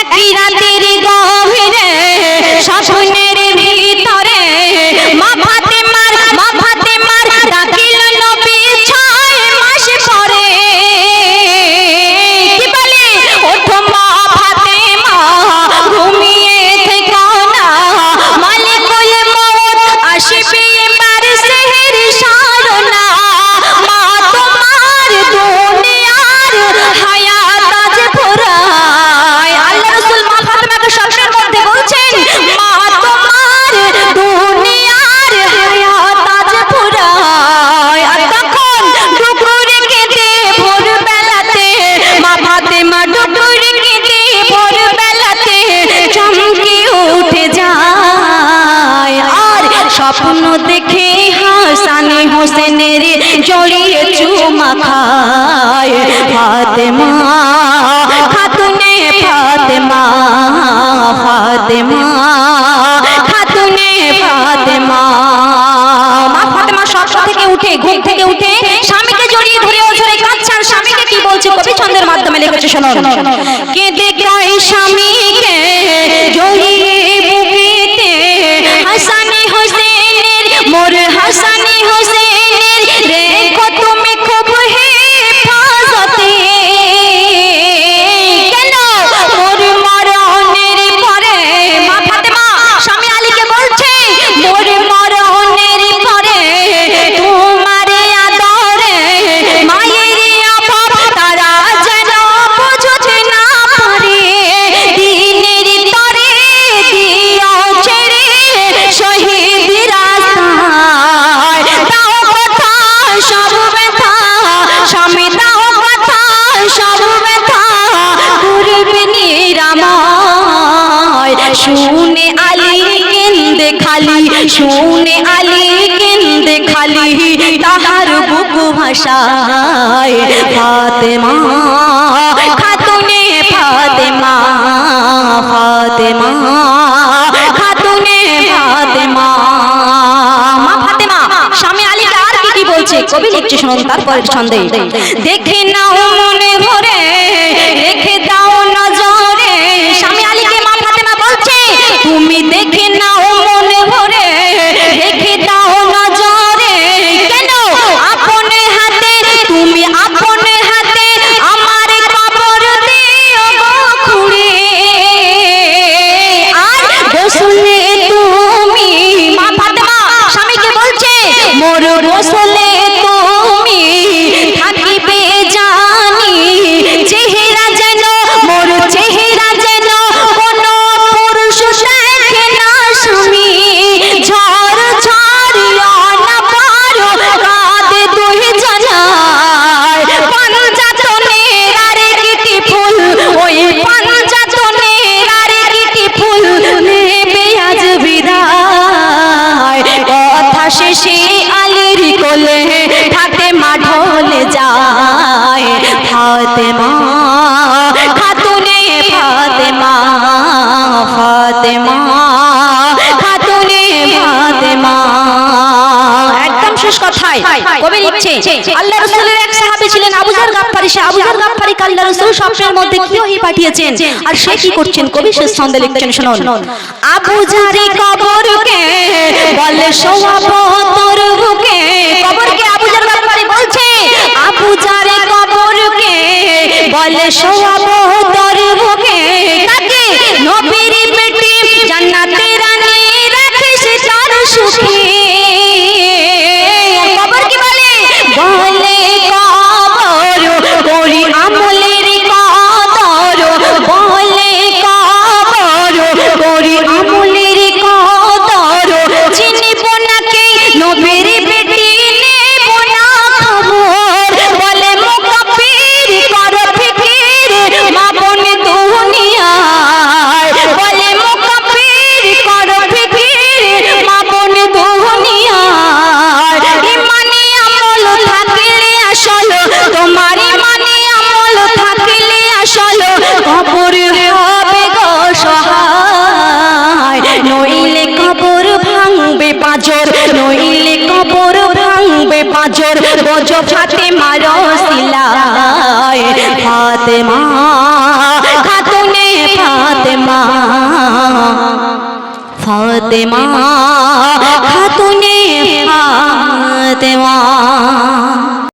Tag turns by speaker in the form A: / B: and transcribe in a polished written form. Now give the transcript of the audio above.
A: একই রাতের গভীরে স্বপ্নের ভিতরে মা ফাতেমার ডাকিল নবী 6 মাস পরে। কি বলে? ওঠো মা ফাতেমা, ঘুমিয়ে থেকো না, মালিকুল মউত আসবে এবার সেহের সারনা। মা তোমার দুনিয়ার হায়াত আজ ফুরায়। আল্লাহ রাসূল মা ফাতেমাকে স্বপ্নের মধ্যে বলছেন, মা তোমার দুনিয়ার হায়াত আজ ফুরায়। আর তখন ডুকুর কেঁদে ভোরবেলাতে মা ফাতেমা ডুকুর কেঁদে ভোরবেলাতে চমকে উঠে যায়। আর স্বপ্ন দেখে হাসান হোসেনের জড়িয়ে চুমা খায়। ফাতেমা খাতুনে ফাতেমা, ফাতেমা খাতুনে ফাতেমা। মা ফাতেমা স্বপ্ন থেকে উঠে, ঘুম থেকে উঠে স্বামীকে জড়িয়ে ধরে ওঝরে কাঁদছে। আর স্বামীকে কি বলছে কবি ছন্দের মাধ্যমে লিখেছে, শোনো। কেঁদে কয় স্বামীকে জড়িয়ে বুকেতে, হাসানি হোসেনের মোর হাসানি হোসেনের রেখো তুমি খুব হেফাজতে। কেন? মোর মরণের পরে মা ফাতেমা স্বামী আলীকে বলছে, মোর মরণের পরে তোমার আদরে মায়ের অভাব তারা যেন বুঝতে না পারে। দিনের তরে দিও ছেড়ে শহীদ রাস্তায়, দাও কথা সব ব্যথা স্বামী, দাও কথা সব ব্যথা করবে নিরাময়। শুনে আলী কেন্দে খালি, শুনে আলী কেন্দে খালি তাহার বুক ভাষায়। ফাতেমা খাতুনে ফাতেমা, ফাতেমা খাতুনে ফাতেমা। মা ফাতেমা স্বামী আলীকে আর কি বলছে কবি লিখছে, শুনুন তারপরের ছন্দে। দেখে নাও মনে ভরে, রেখে দাও নজরে। স্বামী আলীকে মা ফাতেমা বলছে, তুমি দেখে নাও মনে ভরে, রেখে দাও নজরে। কেন? আপনে হাতে তুমি আপনে হাতে আমার কবর দিও গো খুঁড়ে। আর গোসলে তুমি মা ফাতেমা স্বামীকে বলছে, মোর গোসলে তুমি থাকিবে জানি। চেহারা যেন মোর চেহারা যেন কোন পুরুষ দেখে না স্বামী। ঝড় ঝড়িয়া না পারো কাঁদে দুই জনায়। পাঞ্জাতনের আরেকটি ফুল, ওই পাঞ্জাতনের আরেকটি ফুল নেবে আজ বিদায়। কথা শেষে আলীর কোলে ফাতেমা ঢলে যায়। ফাতেমা খাতুনে ফাতেমা, ফাতেমা খাতুনে ফাতেমা। একদম শেষ কথায় কবি লিখছে, আল্লাহ রাসূলের এক সাহাবী ছিলেন আবু যর গাফফারী। সে আবু যর গাফফারীকে আল্লাহ রাসূল স্বপ্নের মধ্যে কি ওহী পাঠিয়েছেন, আর সে কি করছেন কবি শেষ ছন্দে লিখছেন, শুনুন। আবু যারে কবরকে বলে শোয়াবো তোর বুকে। কবরকে আবু যর গাফফারী বলছে, আবু যারে কবরকে বলে শোয়াবো তোর বুকে। কাকে? নবীর বেটি জান্নাতে রানী রাখিস তার সুখে। কবর কি বলে? বলে কবর করি আমলের কদর, বলে কবর করি আমলের কদর। চিনিব নাকি নবীর বেটি নেব না খবর। বলে মুকাব্বির কর ফিকির মা বোন দুনিয়ায়। বলে মুকাব্বির কর ফিকির মা বোন দুনিয়ায়। ইমানি আমল থাকলে আসল, তোমার ইমানি আমল থাকলে আসল কবর হবে গো সহায়। নইলে কবর ভাঙবে পাঁজর, নইলে কবর ভাঙবে পাঁজর। বোঝো ফাতেমার ওসিলায়। ফাতেমা খাতুন ফাতেমা খাতুনে ফাতেমা।